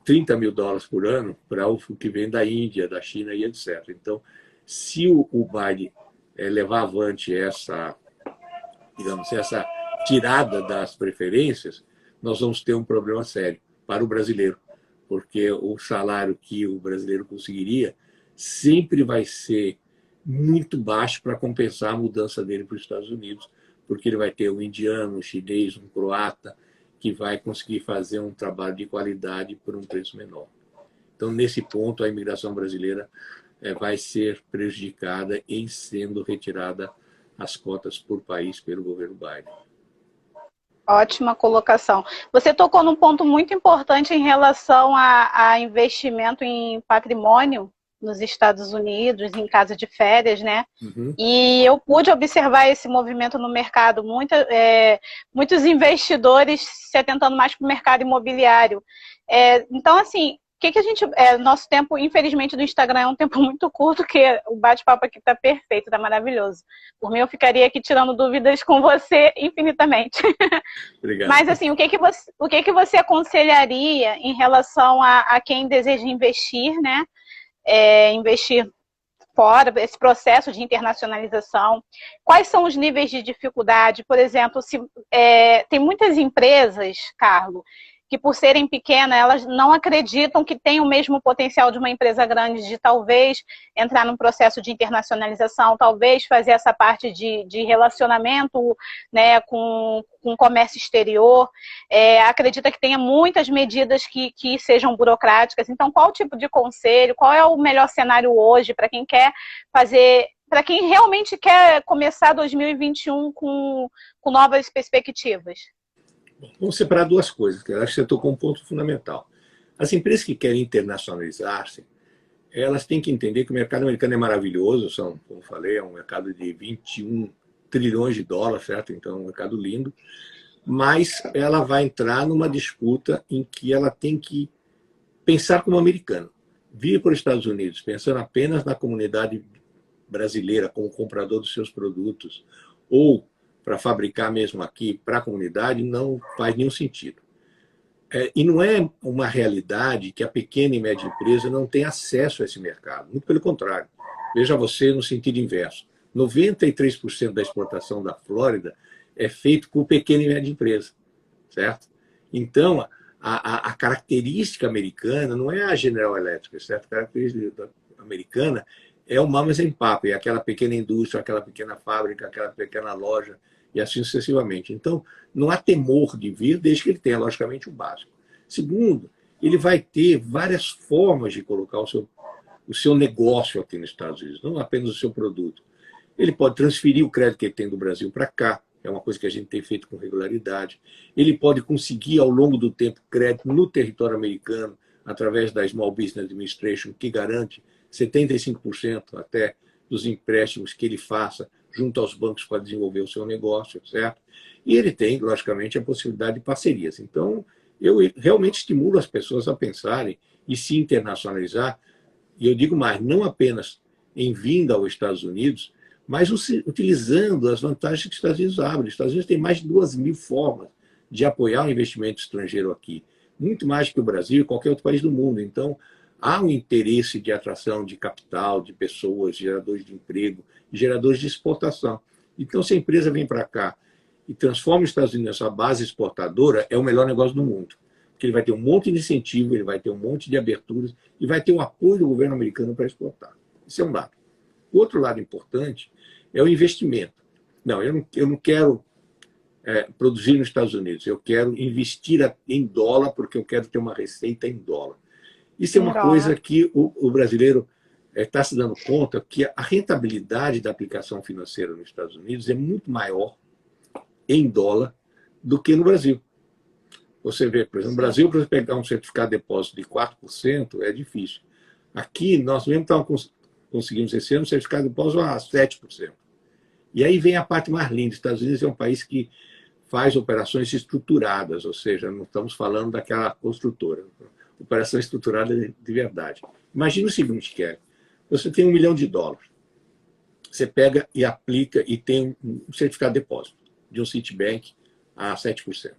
$30 mil por ano para o que vem da Índia, da China e etc. Então, se o Biden levar avante essa, digamos, essa tirada das preferências, nós vamos ter um problema sério para o brasileiro, porque o salário que o brasileiro conseguiria sempre vai ser muito baixo para compensar a mudança dele para os Estados Unidos, porque ele vai ter um indiano, um chinês, um croata, que vai conseguir fazer um trabalho de qualidade por um preço menor. Então, nesse ponto, a imigração brasileira vai ser prejudicada em sendo retirada as cotas por país pelo governo Biden. Ótima colocação. Você tocou num ponto muito importante em relação a investimento em patrimônio, nos Estados Unidos, em casa de férias, né? Uhum. E eu pude observar esse movimento no mercado, muitos investidores se atentando mais para o mercado imobiliário. Então, assim, que a gente. Nosso tempo, infelizmente, do Instagram é um tempo muito curto, que o bate-papo aqui está perfeito, está maravilhoso. Por mim, eu ficaria aqui tirando dúvidas com você infinitamente. Obrigado. Mas, assim, o que você aconselharia em relação a quem deseja investir, né? Investir fora, esse processo de internacionalização? Quais são os níveis de dificuldade? Por exemplo, tem muitas empresas, Carlos, que por serem pequenas, elas não acreditam que tem o mesmo potencial de uma empresa grande de talvez entrar num processo de internacionalização, talvez fazer essa parte de relacionamento, né, com o comércio exterior. Acredita que tenha muitas medidas que sejam burocráticas. Então, qual tipo de conselho, qual é o melhor cenário hoje para quem quer fazer, para quem realmente quer começar 2021 com novas perspectivas? Vamos separar duas coisas, que eu acho que você tocou um ponto fundamental. As empresas que querem internacionalizar-se, elas têm que entender que o mercado americano é maravilhoso, como eu falei, é um mercado de 21 trilhões de dólares, certo? Então é um mercado lindo, mas ela vai entrar numa disputa em que ela tem que pensar como americano. Vir para os Estados Unidos pensando apenas na comunidade brasileira como comprador dos seus produtos, ou para fabricar mesmo aqui para a comunidade, não faz nenhum sentido. E não é uma realidade que a pequena e média empresa não tem acesso a esse mercado. Muito pelo contrário. Veja você no sentido inverso. 93% da exportação da Flórida é feito por pequena e média empresa. Certo? Então, a característica americana não é a General Electric, certo? A característica americana é o mamas and papas, é aquela pequena indústria, aquela pequena fábrica, aquela pequena loja, e assim sucessivamente. Então, não há temor de vir, desde que ele tenha, logicamente, o básico. Segundo, ele vai ter várias formas de colocar o seu negócio aqui nos Estados Unidos, não apenas o seu produto. Ele pode transferir o crédito que ele tem do Brasil para cá, é uma coisa que a gente tem feito com regularidade. Ele pode conseguir, ao longo do tempo, crédito no território americano, através da Small Business Administration, que garante 75% até dos empréstimos que ele faça junto aos bancos para desenvolver o seu negócio, certo? E ele tem, logicamente, a possibilidade de parcerias. Então, eu realmente estimulo as pessoas a pensarem e se internacionalizar, e eu digo mais, não apenas em vinda aos Estados Unidos, mas utilizando as vantagens que os Estados Unidos abrem. Os Estados Unidos têm mais de 2.000 formas de apoiar o investimento estrangeiro aqui, muito mais que o Brasil e qualquer outro país do mundo. Então, há um interesse de atração de capital, de pessoas, geradores de emprego, geradores de exportação. Então, se a empresa vem para cá e transforma os Estados Unidos nessa base exportadora, é o melhor negócio do mundo. Porque ele vai ter um monte de incentivo, ele vai ter um monte de aberturas e vai ter o apoio do governo americano para exportar. Isso é um lado. O outro lado importante é o investimento. Não, eu não quero produzir nos Estados Unidos, eu quero investir em dólar porque eu quero ter uma receita em dólar. Isso é uma coisa que o brasileiro está se dando conta que a rentabilidade da aplicação financeira nos Estados Unidos é muito maior em dólar do que no Brasil. Você vê, por exemplo, no Brasil, para você pegar um certificado de depósito de 4% é difícil. Aqui, nós mesmo conseguimos esse ano um certificado de depósito a 7%. E aí vem a parte mais linda. Os Estados Unidos é um país que faz operações estruturadas, ou seja, não estamos falando daquela construtora. Operação estruturada de verdade. Imagina o seguinte, Kelly. Você tem $1 milhão. Você pega e aplica e tem um certificado de depósito de um Citibank a 7%.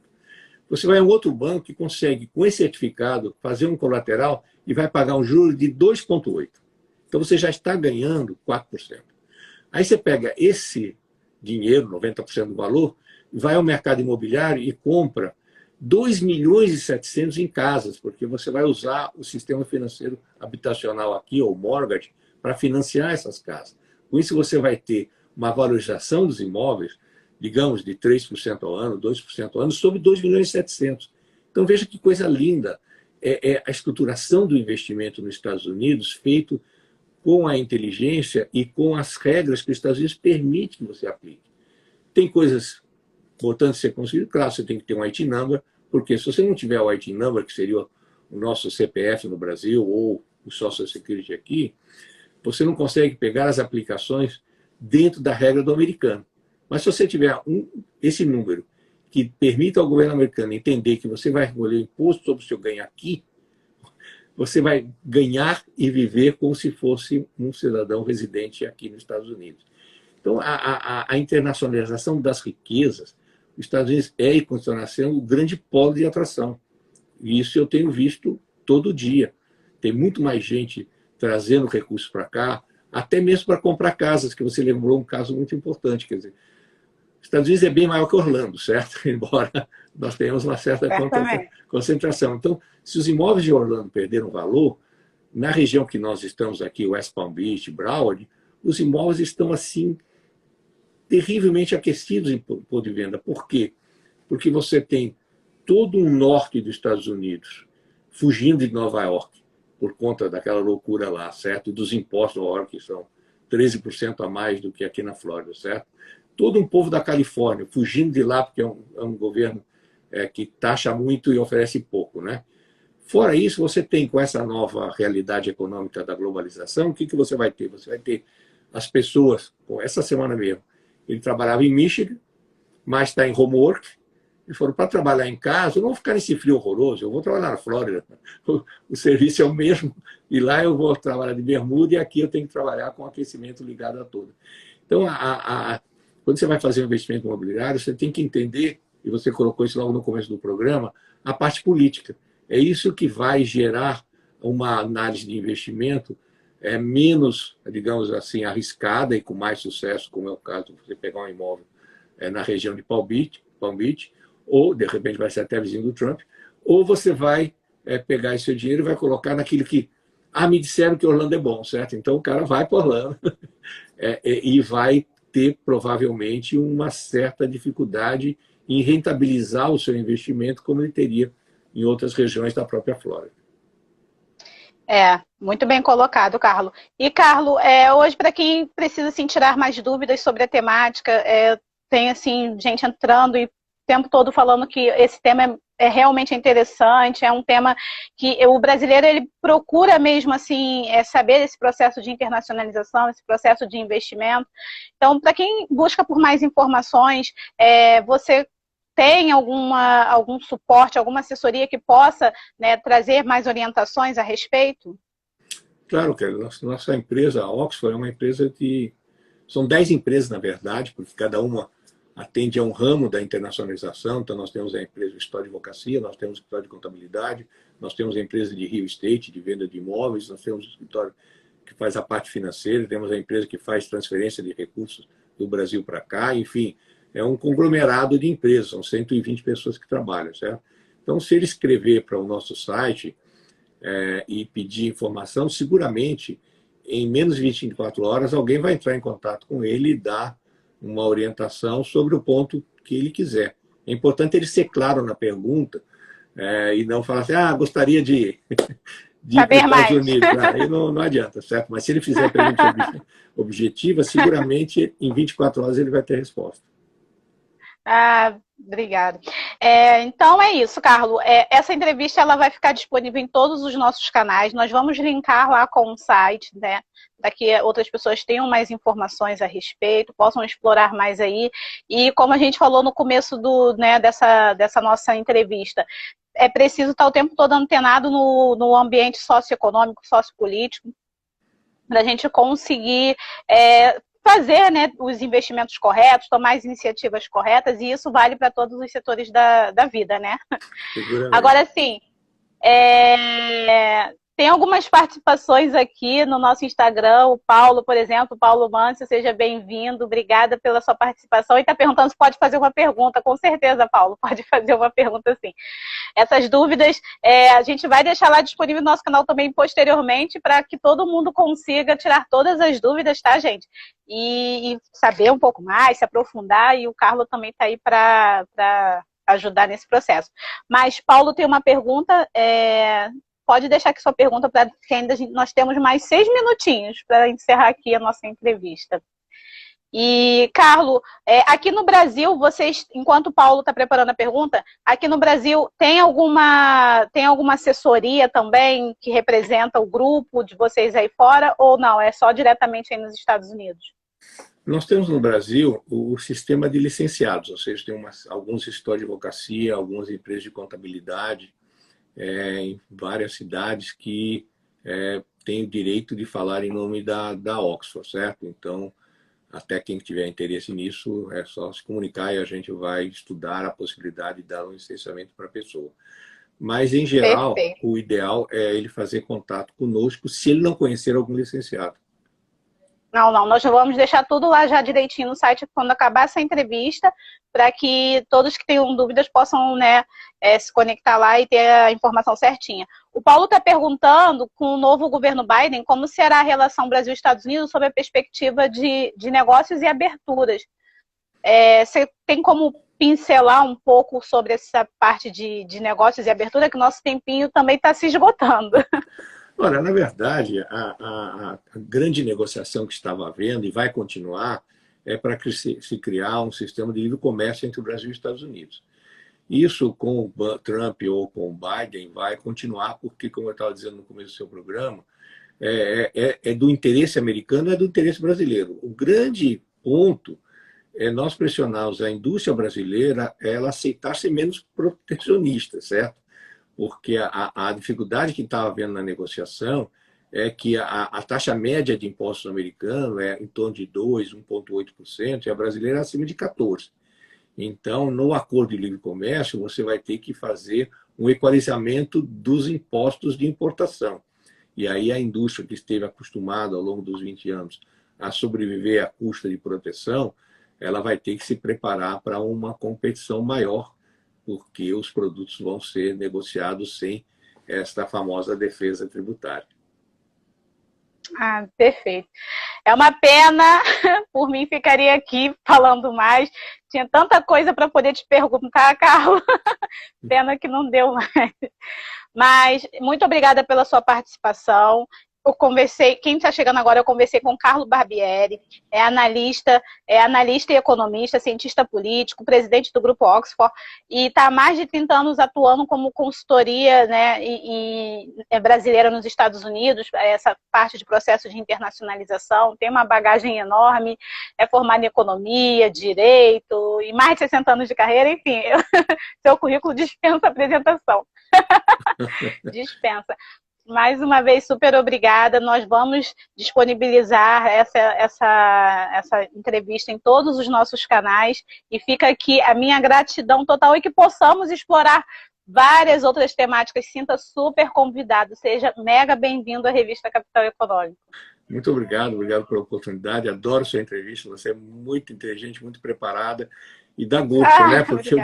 Você vai a um outro banco que consegue, com esse certificado, fazer um colateral e vai pagar um juro de 2,8%. Então você já está ganhando 4%. Aí você pega esse dinheiro, 90% do valor, vai ao mercado imobiliário e compra 2,7 milhões em casas, porque você vai usar o sistema financeiro habitacional aqui, ou mortgage, para financiar essas casas. Com isso, você vai ter uma valorização dos imóveis, digamos, de 3% ao ano, 2% ao ano, sobre 2,7 milhões. Então, veja que coisa linda é a estruturação do investimento nos Estados Unidos, feito com a inteligência e com as regras que os Estados Unidos permitem que você aplique. Tem coisas importantes ser conseguido, claro, você tem que ter um IT number, porque se você não tiver o IT number, que seria o nosso CPF no Brasil, ou o Social Security aqui, você não consegue pegar as aplicações dentro da regra do americano. Mas se você tiver esse número que permita ao governo americano entender que você vai recolher imposto sobre o seu ganho aqui, você vai ganhar e viver como se fosse um cidadão residente aqui nos Estados Unidos. Então, a internacionalização das riquezas, os Estados Unidos e continua sendo o grande polo de atração. E isso eu tenho visto todo dia. Tem muito mais gente trazendo recursos para cá, até mesmo para comprar casas, que você lembrou um caso muito importante. Quer dizer, os Estados Unidos é bem maior que Orlando, certo? Embora nós tenhamos uma certa concentração. Então, se os imóveis de Orlando perderam valor, na região que nós estamos aqui, West Palm Beach, Broward, os imóveis estão assim terrivelmente aquecidos em ponto de venda. Por quê? Porque você tem todo o norte dos Estados Unidos fugindo de Nova York por conta daquela loucura lá, certo? E dos impostos de Nova York, que são 13% a mais do que aqui na Flórida, certo? Todo um povo da Califórnia fugindo de lá porque é um governo que taxa muito e oferece pouco, né? Fora isso, você tem, com essa nova realidade econômica da globalização, o que você vai ter? Você vai ter as pessoas, essa semana mesmo, ele trabalhava em Michigan, mas está em homework, e foram para trabalhar em casa, eu não vou ficar nesse frio horroroso, eu vou trabalhar na Flórida, o serviço é o mesmo, e lá eu vou trabalhar de bermuda, e aqui eu tenho que trabalhar com aquecimento ligado a tudo. Então, quando você vai fazer um investimento imobiliário, você tem que entender, e você colocou isso logo no começo do programa, a parte política. É isso que vai gerar uma análise de investimento menos, digamos assim, arriscada e com mais sucesso, como é o caso de você pegar um imóvel na região de Palm Beach, ou, de repente, vai ser até vizinho do Trump, ou você vai pegar esse seu dinheiro e vai colocar naquilo que... me disseram que Orlando é bom, certo? Então, o cara vai para Orlando e vai ter, provavelmente, uma certa dificuldade em rentabilizar o seu investimento como ele teria em outras regiões da própria Flórida. Muito bem colocado, Carlo. E, Carlo, hoje, para quem precisa assim, tirar mais dúvidas sobre a temática, tem assim, gente entrando e o tempo todo falando que esse tema é realmente interessante, é um tema que o brasileiro ele procura mesmo assim, saber esse processo de internacionalização, esse processo de investimento. Então, para quem busca por mais informações, você tem algum suporte, alguma assessoria que possa, né, trazer mais orientações a respeito? Claro, Kelly. Nossa empresa, a Oxford, é uma empresa de... São 10 empresas, na verdade, porque cada uma atende a um ramo da internacionalização. Então, nós temos a empresa de história de advocacia, nós temos o escritório de contabilidade, nós temos a empresa de real estate, de venda de imóveis, nós temos o escritório que faz a parte financeira, temos a empresa que faz transferência de recursos do Brasil para cá, enfim... É um conglomerado de empresas, são 120 pessoas que trabalham, certo? Então, se ele escrever para o nosso site e pedir informação, seguramente, em menos de 24 horas, alguém vai entrar em contato com ele e dar uma orientação sobre o ponto que ele quiser. É importante ele ser claro na pergunta e não falar assim, gostaria de ir para os Estados Unidos. Aí não adianta, certo? Mas se ele fizer a pergunta objetiva, seguramente, em 24 horas, ele vai ter resposta. Obrigada. Então é isso, Carlo. Essa entrevista ela vai ficar disponível em todos os nossos canais. Nós vamos linkar lá com o site, né? Para que outras pessoas tenham mais informações a respeito, possam explorar mais aí. E como a gente falou no começo dessa nossa entrevista, é preciso estar o tempo todo antenado no ambiente socioeconômico, sociopolítico, para a gente conseguir fazer, né, os investimentos corretos, tomar as iniciativas corretas, e isso vale para todos os setores da vida, né? Agora, sim, tem algumas participações aqui no nosso Instagram, o Paulo, por exemplo, Paulo Mâncio, seja bem-vindo, obrigada pela sua participação, e está perguntando se pode fazer uma pergunta. Com certeza, Paulo, pode fazer uma pergunta sim. Essas dúvidas a gente vai deixar lá disponível no nosso canal também posteriormente, para que todo mundo consiga tirar todas as dúvidas, tá, gente? E saber um pouco mais, se aprofundar, e o Carlos também está aí para ajudar nesse processo. Mas Paulo tem uma pergunta, pode deixar aqui sua pergunta, porque ainda nós temos mais 6 minutinhos para encerrar aqui a nossa entrevista. E, Carlos, aqui no Brasil, vocês, enquanto o Paulo está preparando a pergunta, aqui no Brasil tem alguma assessoria também que representa o grupo de vocês aí fora, ou não? É só diretamente aí nos Estados Unidos? Nós temos no Brasil o sistema de licenciados, ou seja, tem alguns escritórios de advocacia, algumas empresas de contabilidade, em várias cidades que têm o direito de falar em nome da Oxford, certo? Então, até quem tiver interesse nisso, é só se comunicar e a gente vai estudar a possibilidade de dar um licenciamento para a pessoa. Mas, em geral, Perfeito. o ideal é ele fazer contato conosco se ele não conhecer algum licenciado. Não, nós vamos deixar tudo lá já direitinho no site quando acabar essa entrevista, para que todos que tenham dúvidas possam, né, se conectar lá e ter a informação certinha. O Paulo está perguntando, com o novo governo Biden, como será a relação Brasil-Estados Unidos sob a perspectiva de negócios e aberturas. Você tem como pincelar um pouco sobre essa parte de negócios e abertura, que o nosso tempinho também está se esgotando. Ora, na verdade, a grande negociação que estava havendo e vai continuar é para se criar um sistema de livre comércio entre o Brasil e os Estados Unidos. Isso com o Trump ou com o Biden vai continuar, porque, como eu estava dizendo no começo do seu programa, é do interesse americano, é do interesse brasileiro. O grande ponto é nós pressionarmos a indústria brasileira ela aceitar ser menos protecionista, certo? Porque a dificuldade que estava havendo na negociação é que a taxa média de impostos americano é em torno de 2, 1,8%, e a brasileira é acima de 14%. Então, no acordo de livre comércio, você vai ter que fazer um equalizamento dos impostos de importação. E aí a indústria que esteve acostumada ao longo dos 20 anos a sobreviver à custa de proteção, ela vai ter que se preparar para uma competição maior, porque os produtos vão ser negociados sem esta famosa defesa tributária. Ah, perfeito. É uma pena, por mim ficaria aqui falando mais. Tinha tanta coisa para poder te perguntar, Carlos. Pena que não deu mais. Mas muito obrigada pela sua participação. Eu conversei, quem está chegando agora, eu conversei com o Carlos Barbieri, é analista e economista, cientista político, presidente do Grupo Oxford, e está há mais de 30 anos atuando como consultoria, né, brasileira nos Estados Unidos, essa parte de processo de internacionalização, tem uma bagagem enorme, é formado em economia, direito, e mais de 60 anos de carreira, enfim, seu currículo dispensa apresentação. Dispensa. Mais uma vez, super obrigada. Nós vamos disponibilizar essa entrevista em todos os nossos canais. E fica aqui a minha gratidão total e que possamos explorar várias outras temáticas. Sinta super convidado. Seja mega bem-vindo à Revista Capital Econômico. Muito obrigado pela oportunidade. Adoro sua entrevista. Você é muito inteligente, muito preparada. E dá gosto, né? Porque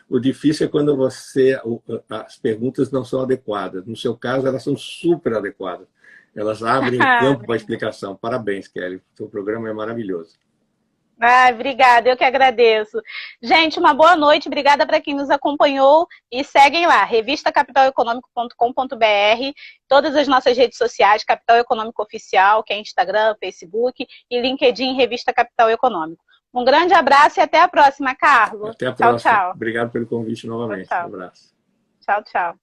o difícil é quando as perguntas não são adequadas. No seu caso, elas são super adequadas. Elas abrem campo para a explicação. Parabéns, Kelly. O seu programa é maravilhoso. Obrigada, eu que agradeço. Gente, uma boa noite. Obrigada para quem nos acompanhou. E seguem lá, revistacapitaleconômico.com.br, todas as nossas redes sociais, Capital Econômico Oficial, que é Instagram, Facebook, e LinkedIn, Revista Capital Econômico. Um grande abraço e até a próxima, Carlos. Até a próxima. Tchau. Obrigado pelo convite novamente. Tchau. Um abraço. Tchau.